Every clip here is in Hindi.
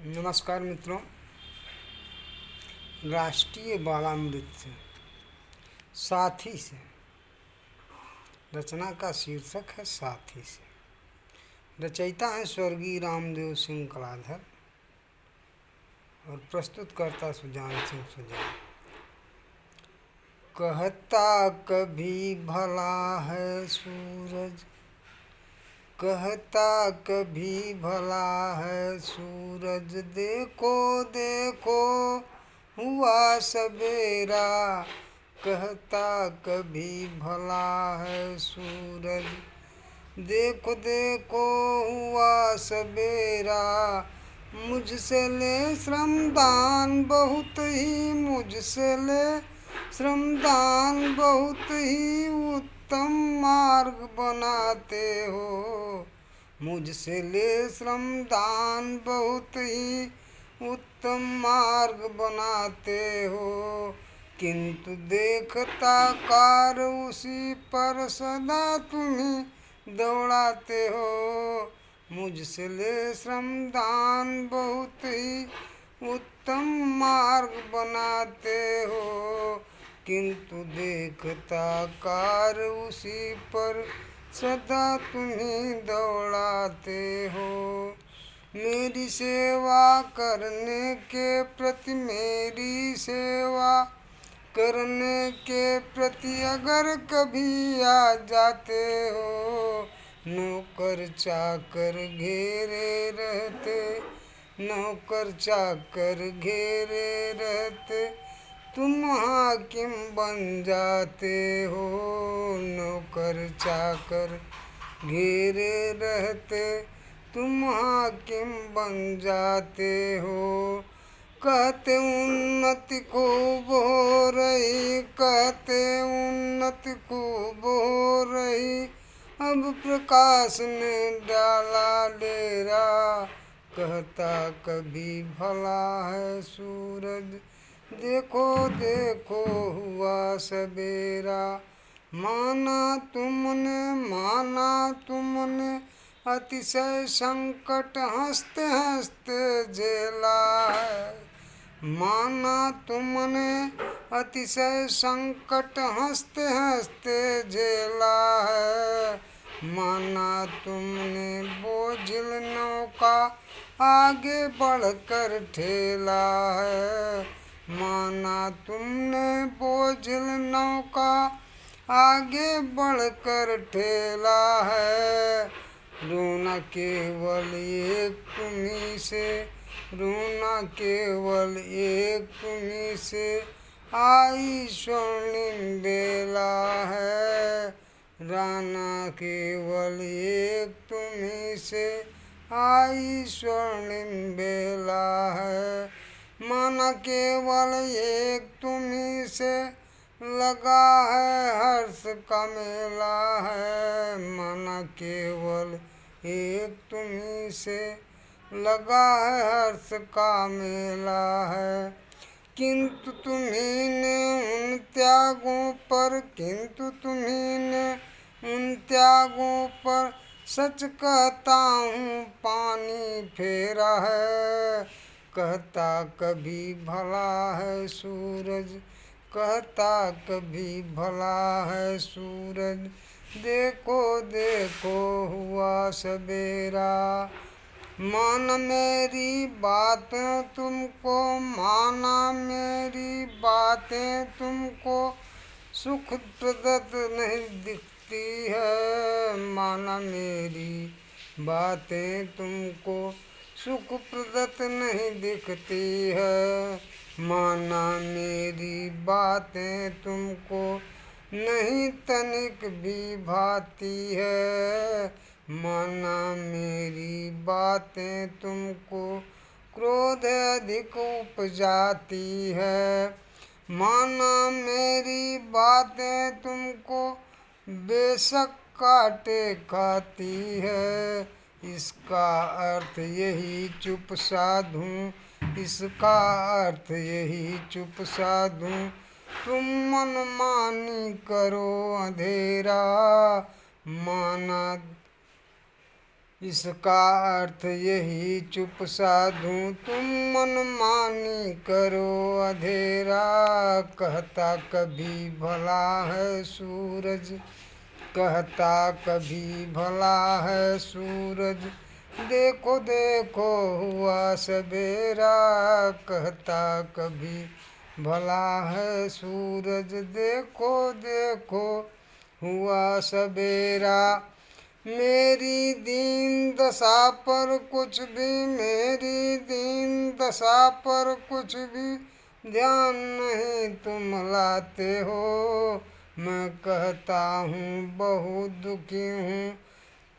नमस्कार मित्रों। राष्ट्रीय बालामृत साथी से रचना का शीर्षक है साथी से। रचयिता हैं स्वर्गीय रामदेव सिंह कलाधर और प्रस्तुतकर्ता सुजान सिंह सुजान। कहता कभी भला है सूरज, कहता कभी भला है सूरज, देखो देखो हुआ सवेरा। कहता कभी भला है सूरज, देखो देखो हुआ सवेरा। मुझसे ले श्रमदान बहुत ही, मुझसे ले श्रमदान बहुत ही उत्तम मार्ग बनाते हो। मुझसे ले श्रमदान बहुत ही उत्तम मार्ग बनाते हो। किंतु देखता कार उसी पर सदा तुम्हें दौड़ाते हो। मुझसे ले श्रमदान बहुत ही उत्तम मार्ग बनाते हो। किंतु देखता कार उसी पर सदा तुम्हें दौड़ाते हो। मेरी सेवा करने के प्रति, मेरी सेवा करने के प्रति अगर कभी आ जाते हो। नौकर चाकर घेरे रहते, नौकर चाकर घेरे रहते, तुम हाकिम बन जाते हो। नौकर चाकर घेरे रहते, तुम हाकिम बन जाते हो। कहते उन्नति खूब हो रही, कहते उन्नति खूब हो रही, अब प्रकाश ने डाला डेरा। कहता कभी भला है सूरज, देखो देखो हुआ सवेरा। माना तुमने, माना तुमने अतिशय संकट हंसते हंसते झेला है। माना तुमने अतिशय संकट हंसते हंसते झेला है। माना तुमने बोझिल नौका आगे बढ़कर ठेला है। माना तुमने बोझिल नौका आगे बढ़कर ठेला है। रोना केवल एक तुम्हीं से, रोना केवल एक तुम्हीं से आई स्वर्णिम बेला है। राना केवल एक तुम्हीं से आई स्वर्णिम बेला है। माना केवल एक तुम्हीं से लगा है हर्ष का मेला है। माना केवल एक तुम्हीं से लगा है हर्ष का मेला है। किंतु तुम्हीं ने उन त्यागों पर, किंतु तुम्हीं ने उन त्यागों पर सच कहता हूँ पानी फेरा है। कहता कभी भला है सूरज, कहता कभी भला है सूरज, देखो देखो हुआ सवेरा। माना मेरी बातें तुमको, माना मेरी बातें तुमको सुखप्रद नहीं दिखती है। माना मेरी बातें तुमको सुखप्रद नहीं दिखती है। माना मेरी बातें तुमको नहीं तनिक भी भाती है। माना मेरी बातें तुमको क्रोध अधिक उपजाती है। माना मेरी बातें तुमको बेशक काटे खाती है। इसका अर्थ यही चुप साधूं, इसका अर्थ यही चुप साधूं, तुम मनमानी करो अंधेरा। माना इसका अर्थ यही चुप साधु तुम मनमानी करो अधेरा। कहता कभी भला है सूरज, कहता कभी भला है सूरज, देखो देखो हुआ सवेरा। कहता कभी भला है सूरज, देखो देखो हुआ सवेरा। मेरी दीन दशा पर कुछ भी, मेरी दीन दशा पर कुछ भी ध्यान नहीं तुम लाते हो। मैं कहता हूँ बहुत दुखी हूँ,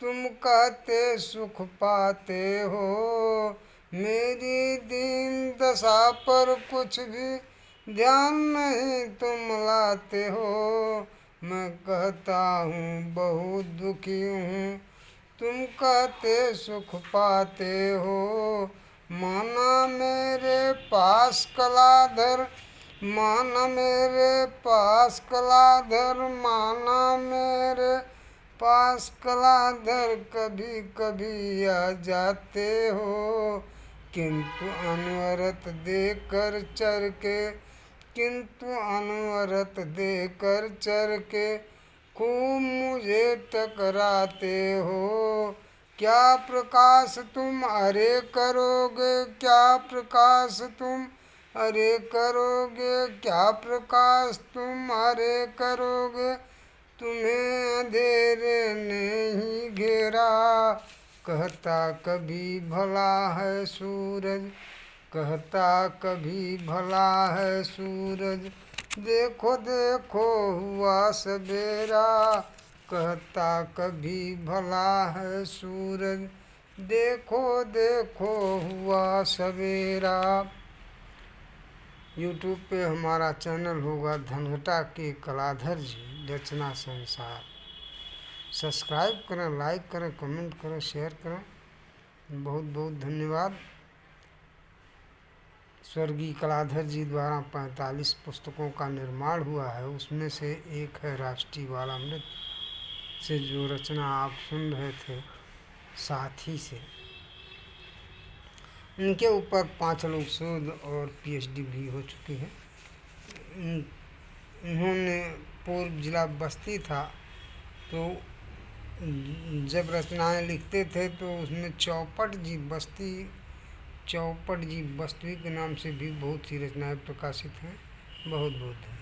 तुम कहते सुख पाते हो। मेरी दीन दशा पर कुछ भी ध्यान नहीं तुम लाते हो। मैं कहता हूँ बहुत दुखी हूँ, तुम कहते सुख पाते हो। माना मेरे पास कलाधर, माना मेरे पास कलाधर, माना मेरे पास कलाधर, कभी कभी आ जाते हो। किंतु अनवरत देकर चर के, किंतु अनवरत देकर चर के खूब मुझे टकराते हो। क्या प्रकाश तुम अरे करोगे, क्या प्रकाश तुम अरे करोगे, क्या प्रकाश तुम अरे करोगे, तुम्हें अंधेरे ने ही घेरा। कहता कभी भला है सूरज, कहता कभी भला है सूरज, देखो देखो हुआ सवेरा। कहता कभी भला है सूरज, देखो देखो हुआ सवेरा। यूट्यूब पे हमारा चैनल होगा धनघटा के कलाधर जी रचना संसार। सब्सक्राइब करें, लाइक करें, कमेंट करें, शेयर करें। बहुत बहुत धन्यवाद। स्वर्गीय कलाधर जी द्वारा 45 पुस्तकों का निर्माण हुआ है, उसमें से एक है राष्ट्रीय बालामृत से जो रचना आप सुन रहे थे साथी से। इनके ऊपर 5 लोग शोध और पीएचडी भी हो चुकी है। इन्होंने पूर्व जिला बस्ती था, तो जब रचनाएं लिखते थे तो उसमें चौपट जी बस्ती, चौपट जी बस्ती के नाम से भी बहुत सी रचनाएं प्रकाशित हैं। बहुत बहुत धन्यवाद।